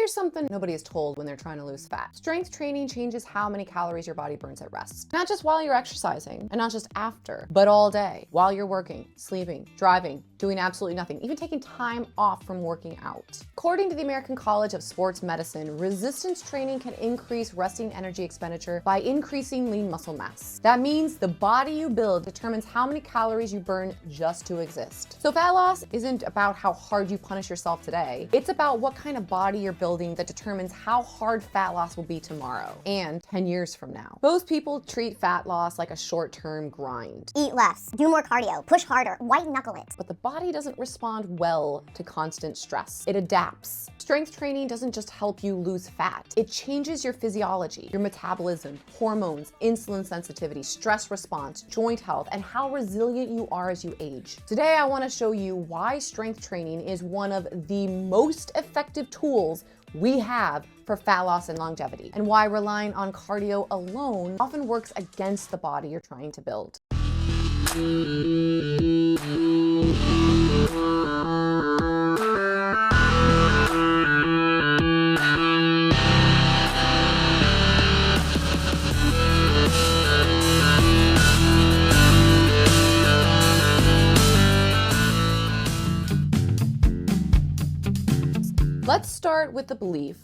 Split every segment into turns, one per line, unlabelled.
here's something nobody is told when they're trying to lose fat. Strength training changes how many calories your body burns at rest. Not just while you're exercising, and not just after, but all day, while you're working, sleeping, driving, doing absolutely nothing, even taking time off from working out. According to the American College of Sports Medicine, resistance training can increase resting energy expenditure by increasing lean muscle mass. That means the body you build determines how many calories you burn just to exist. So fat loss isn't about how hard you punish yourself today. It's about what kind of body you're building that determines how hard fat loss will be tomorrow and 10 years from now. Most people treat fat loss like a short-term grind.
Eat less, do more cardio, push harder, white knuckle it.
But the body doesn't respond well to constant stress. It adapts. Strength training doesn't just help you lose fat. It changes your physiology, your metabolism, hormones, insulin sensitivity, stress response, joint health, and how resilient you are as you age. Today, I want to show you why strength training is one of the most effective tools we have for fat loss and longevity, and why relying on cardio alone often works against the body you're trying to build. Let's start with the belief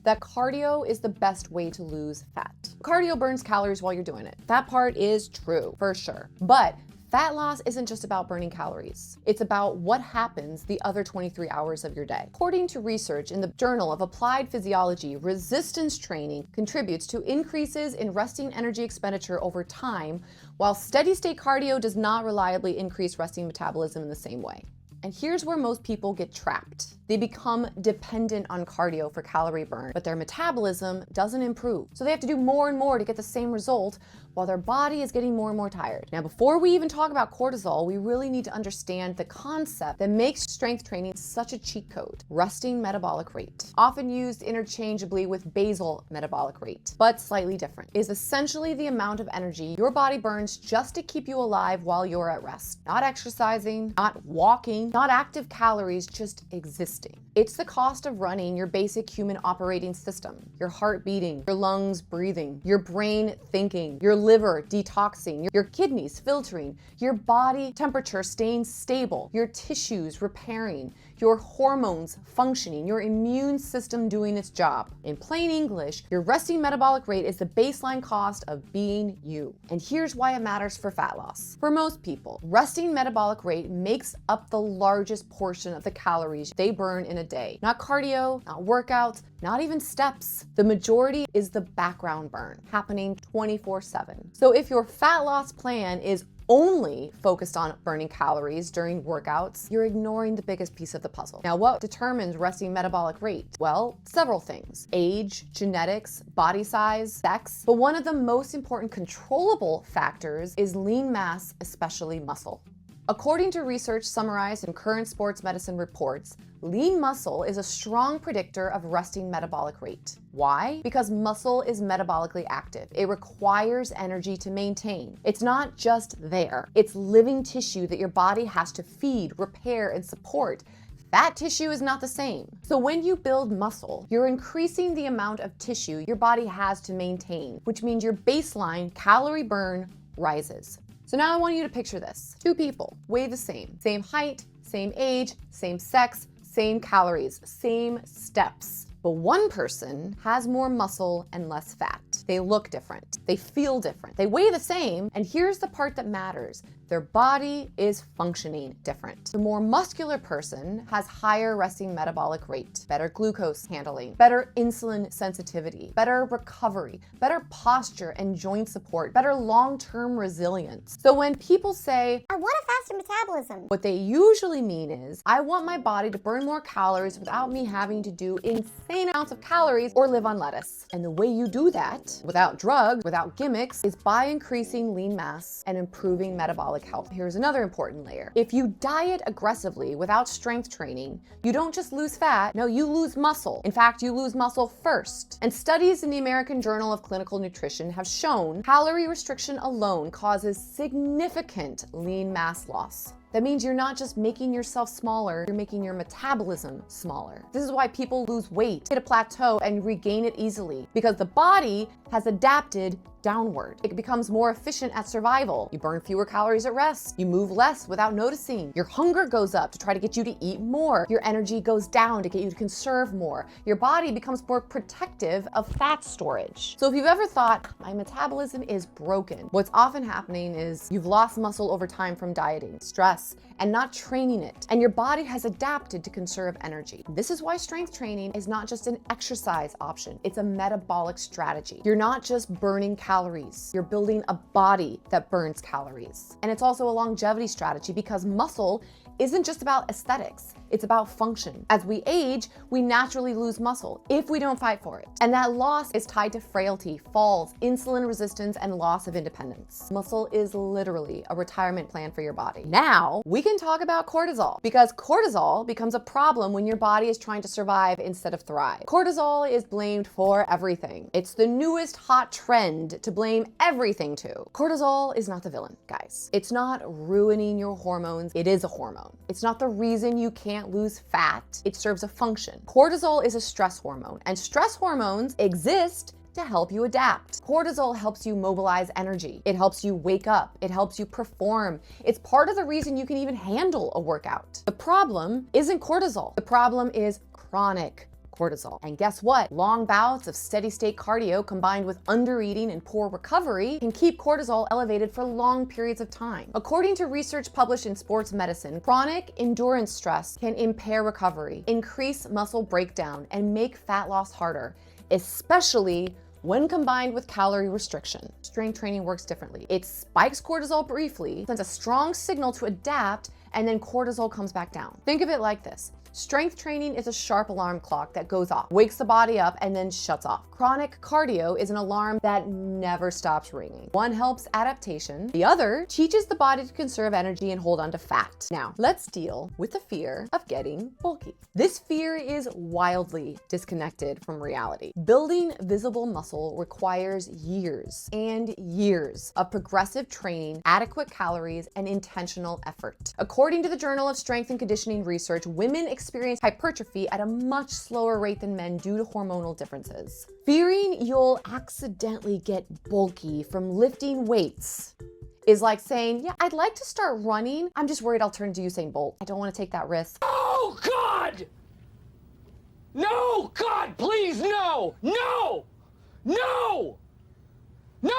that cardio is the best way to lose fat. Cardio burns calories while you're doing it. That part is true, for sure. But fat loss isn't just about burning calories. It's about what happens the other 23 hours of your day. According to research in the Journal of Applied Physiology, resistance training contributes to increases in resting energy expenditure over time, while steady-state cardio does not reliably increase resting metabolism in the same way. And here's where most people get trapped. They become dependent on cardio for calorie burn, but their metabolism doesn't improve. So they have to do more and more to get the same result while their body is getting more and more tired. Now, before we even talk about cortisol, we really need to understand the concept that makes strength training such a cheat code: resting metabolic rate. Often used interchangeably with basal metabolic rate, but slightly different, is essentially the amount of energy your body burns just to keep you alive while you're at rest. Not exercising, not walking, not active calories, just existing. It's the cost of running your basic human operating system: your heart beating, your lungs breathing, your brain thinking, your liver detoxing, your kidneys filtering, your body temperature staying stable, your tissues repairing, your hormones functioning, your immune system doing its job. In plain English, your resting metabolic rate is the baseline cost of being you. And here's why it matters for fat loss. For most people, resting metabolic rate makes up the largest portion of the calories they burn in a day. Not cardio, not workouts, not even steps. The majority is the background burn, happening 24/7. So if your fat loss plan is only focused on burning calories during workouts, you're ignoring the biggest piece of the puzzle. Now, what determines resting metabolic rate? Well, several things: age, genetics, body size, sex. But one of the most important controllable factors is lean mass, especially muscle. According to research summarized in current sports medicine reports, lean muscle is a strong predictor of resting metabolic rate. Why? Because muscle is metabolically active. It requires energy to maintain. It's not just there. It's living tissue that your body has to feed, repair, and support. Fat tissue is not the same. So when you build muscle, you're increasing the amount of tissue your body has to maintain, which means your baseline calorie burn rises. So now I want you to picture this. Two people, weigh the same height, same age, same sex, same calories, same steps. But one person has more muscle and less fat. They look different. They feel different. They weigh the same. And here's the part that matters: their body is functioning different. The more muscular person has higher resting metabolic rate, better glucose handling, better insulin sensitivity, better recovery, better posture and joint support, better long-term resilience. So when people say,
I want a faster metabolism,
what they usually mean is, I want my body to burn more calories without me having to do insane amounts of calories or live on lettuce. And the way you do that, without drugs, without gimmicks, is by increasing lean mass and improving metabolic health. Here's another important layer. If you diet aggressively without strength training, you don't just lose fat, no, you lose muscle. In fact, you lose muscle first. And studies in the American Journal of Clinical Nutrition have shown calorie restriction alone causes significant lean mass loss. That means you're not just making yourself smaller, you're making your metabolism smaller. This is why people lose weight, hit a plateau, and regain it easily, because the body has adapted downward. It becomes more efficient at survival. You burn fewer calories at rest. You move less without noticing. Your hunger goes up to try to get you to eat more. Your energy goes down to get you to conserve more. Your body becomes more protective of fat storage. So if you've ever thought, my metabolism is broken, what's often happening is you've lost muscle over time from dieting, stress, and not training it. And your body has adapted to conserve energy. This is why strength training is not just an exercise option. It's a metabolic strategy. You're not just burning calories. You're building a body that burns calories. And it's also a longevity strategy because muscle isn't just about aesthetics. It's about function. As we age, we naturally lose muscle if we don't fight for it. And that loss is tied to frailty, falls, insulin resistance, and loss of independence. Muscle is literally a retirement plan for your body. Now, we can talk about cortisol, because cortisol becomes a problem when your body is trying to survive instead of thrive. Cortisol is blamed for everything. It's the newest hot trend to blame everything to. Cortisol is not the villain, guys. It's not ruining your hormones. It is a hormone. It's not the reason you can't lose fat. It serves a function. Cortisol is a stress hormone, and stress hormones exist to help you adapt. Cortisol helps you mobilize energy. It helps you wake up. It helps you perform. It's part of the reason you can even handle a workout. The problem isn't cortisol. The problem is chronic cortisol. And guess what? Long bouts of steady state cardio combined with undereating and poor recovery can keep cortisol elevated for long periods of time. According to research published in Sports Medicine, chronic endurance stress can impair recovery, increase muscle breakdown, and make fat loss harder, especially when combined with calorie restriction. Strength training works differently. It spikes cortisol briefly, sends a strong signal to adapt, and then cortisol comes back down. Think of it like this. Strength training is a sharp alarm clock that goes off, wakes the body up, and then shuts off. Chronic cardio is an alarm that never stops ringing. One helps adaptation. The other teaches the body to conserve energy and hold on to fat. Now, let's deal with the fear of getting bulky. This fear is wildly disconnected from reality. Building visible muscle requires years and years of progressive training, adequate calories, and intentional effort. According to the Journal of Strength and Conditioning Research, women experience hypertrophy at a much slower rate than men due to hormonal differences. Fearing you'll accidentally get bulky from lifting weights is like saying, yeah, I'd like to start running. I'm just worried I'll turn into Usain Bolt. I don't want to take that risk.
Oh, God! No, God, please, no! No! No! No!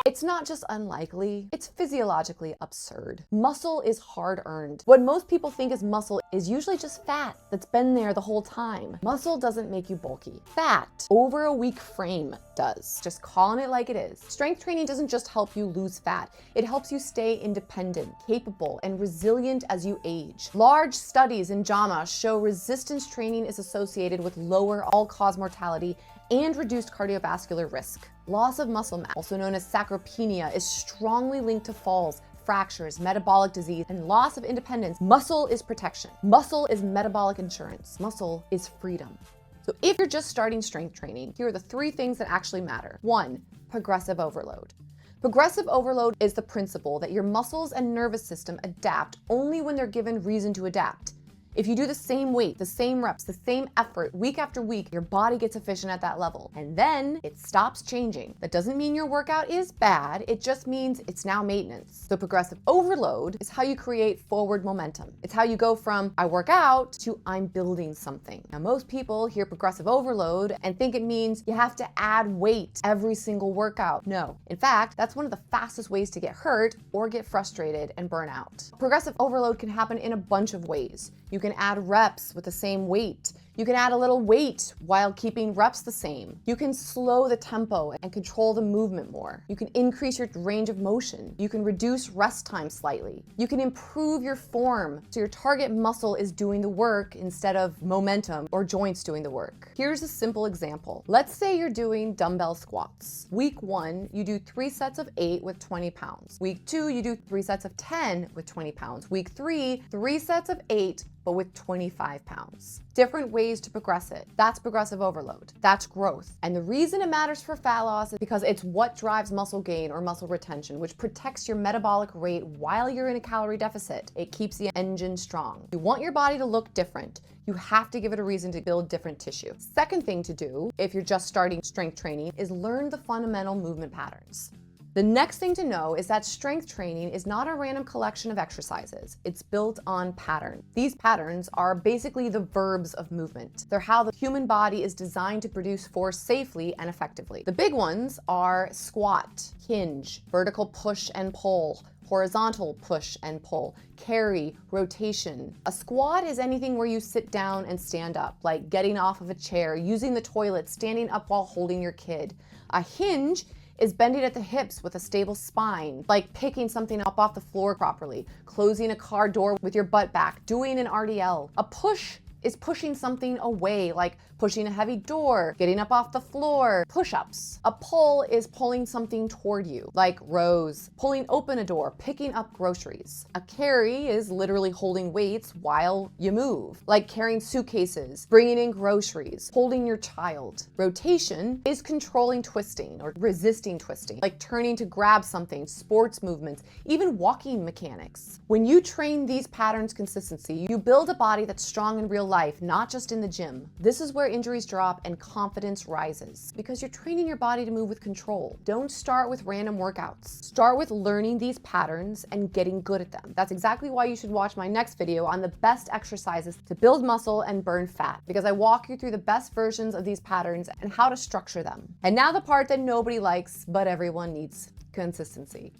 It's not just unlikely, it's physiologically absurd. Muscle is hard-earned. What most people think is muscle is usually just fat that's been there the whole time. Muscle doesn't make you bulky. Fat over a weak frame does. Just calling it like it is. Strength training doesn't just help you lose fat, it helps you stay independent, capable, and resilient as you age. Large studies in JAMA show resistance training is associated with lower all-cause mortality and reduced cardiovascular risk. Loss of muscle mass, also known as sarcopenia, is strongly linked to falls, fractures, metabolic disease, and loss of independence. Muscle is protection. Muscle is metabolic insurance. Muscle is freedom. So if you're just starting strength training, here are the 3 things that actually matter. 1, progressive overload. Progressive overload is the principle that your muscles and nervous system adapt only when they're given reason to adapt. If you do the same weight, the same reps, the same effort week after week, your body gets efficient at that level. And then it stops changing. That doesn't mean your workout is bad. It just means it's now maintenance. So progressive overload is how you create forward momentum. It's how you go from I work out to I'm building something. Now, most people hear progressive overload and think it means you have to add weight every single workout. No. In fact, that's one of the fastest ways to get hurt or get frustrated and burn out. Progressive overload can happen in a bunch of ways. You can add reps with the same weight. You can add a little weight while keeping reps the same. You can slow the tempo and control the movement more. You can increase your range of motion. You can reduce rest time slightly. You can improve your form so your target muscle is doing the work instead of momentum or joints doing the work. Here's a simple example. Let's say you're doing dumbbell squats. Week 1, you do 3 sets of 8 with 20 pounds. Week 2, you do 3 sets of 10 with 20 pounds. Week 3, 3 sets of 8 but with 25 pounds. Different ways to progress it. That's progressive overload. That's growth. And the reason it matters for fat loss is because it's what drives muscle gain or muscle retention, which protects your metabolic rate while you're in a calorie deficit. It keeps the engine strong. You want your body to look different. You have to give it a reason to build different tissue. Second thing to do, if you're just starting strength training, is learn the fundamental movement patterns. The next thing to know is that strength training is not a random collection of exercises. It's built on pattern. These patterns are basically the verbs of movement. They're how the human body is designed to produce force safely and effectively. The big ones are squat, hinge, vertical push and pull, horizontal push and pull, carry, rotation. A squat is anything where you sit down and stand up, like getting off of a chair, using the toilet, standing up while holding your kid. A hinge is bending at the hips with a stable spine, like picking something up off the floor properly, closing a car door with your butt back, doing an RDL. A push is pushing something away, like pushing a heavy door, getting up off the floor, push-ups. A pull is pulling something toward you, like rows, pulling open a door, picking up groceries. A carry is literally holding weights while you move, like carrying suitcases, bringing in groceries, holding your child. Rotation is controlling twisting or resisting twisting, like turning to grab something, sports movements, even walking mechanics. When you train these patterns consistency, you build a body that's strong in real life, not just in the gym. This is where injuries drop and confidence rises because you're training your body to move with control. Don't start with random workouts. Start with learning these patterns and getting good at them. That's exactly why you should watch my next video on the best exercises to build muscle and burn fat, because I walk you through the best versions of these patterns and how to structure them. And now the part that nobody likes, but everyone needs: consistency.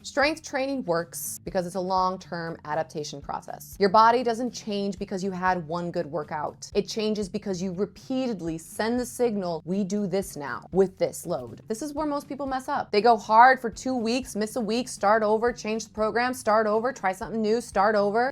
Strength training works because it's a long-term adaptation process. Your body doesn't change because you had one good workout. It changes because you repeatedly send the signal, we do this now with this load. This is where most people mess up. They go hard for 2 weeks, miss a week, start over, change the program, start over, try something new, start over,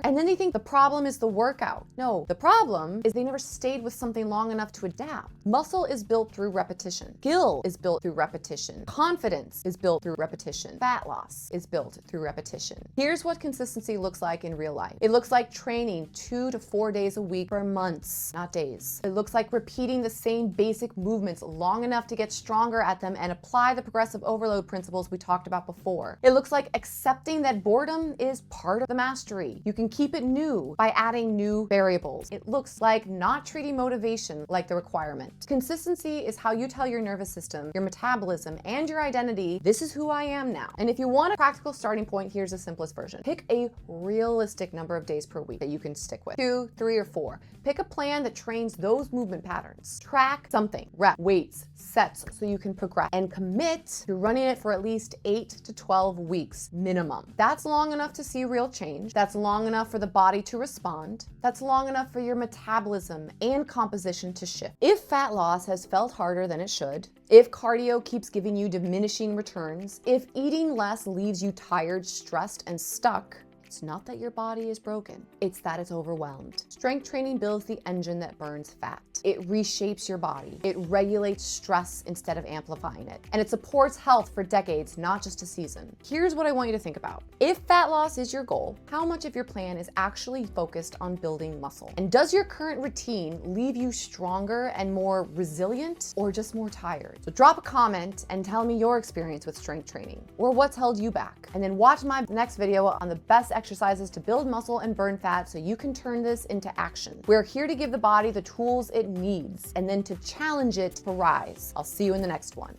and then they think the problem is the workout. No, the problem is they never stayed with something long enough to adapt. Muscle is built through repetition. Skill is built through repetition. Confidence is built through repetition. Fat loss is built through repetition. Here's what consistency looks like in real life. It looks like training 2 to 4 days a week for months, not days. It looks like repeating the same basic movements long enough to get stronger at them and apply the progressive overload principles we talked about before. It looks like accepting that boredom is part of the mastery. You can keep it new by adding new variables. It looks like not treating motivation like the requirement. Consistency is how you tell your nervous system, your metabolism, and your identity, this is who I am now. And if you want a practical starting point, here's the simplest version. Pick a realistic number of days per week that you can stick with. 2, 3, or 4. Pick a plan that trains those movement patterns. Track something, rep, weights, sets, so you can progress, and commit to running it for at least 8 to 12 weeks minimum. That's long enough to see real change. That's long enough for the body to respond. That's long enough for your metabolism and composition to shift. If fat loss has felt harder than it should, if cardio keeps giving you diminishing returns, if eating less leaves you tired, stressed, and stuck, it's not that your body is broken, it's that it's overwhelmed. Strength training builds the engine that burns fat. It reshapes your body. It regulates stress instead of amplifying it. And it supports health for decades, not just a season. Here's what I want you to think about. If fat loss is your goal, how much of your plan is actually focused on building muscle? And does your current routine leave you stronger and more resilient, or just more tired? So drop a comment and tell me your experience with strength training, or what's held you back. And then watch my next video on the best exercises to build muscle and burn fat so you can turn this into action. We're here to give the body the tools it needs and then to challenge it to rise. I'll see you in the next one.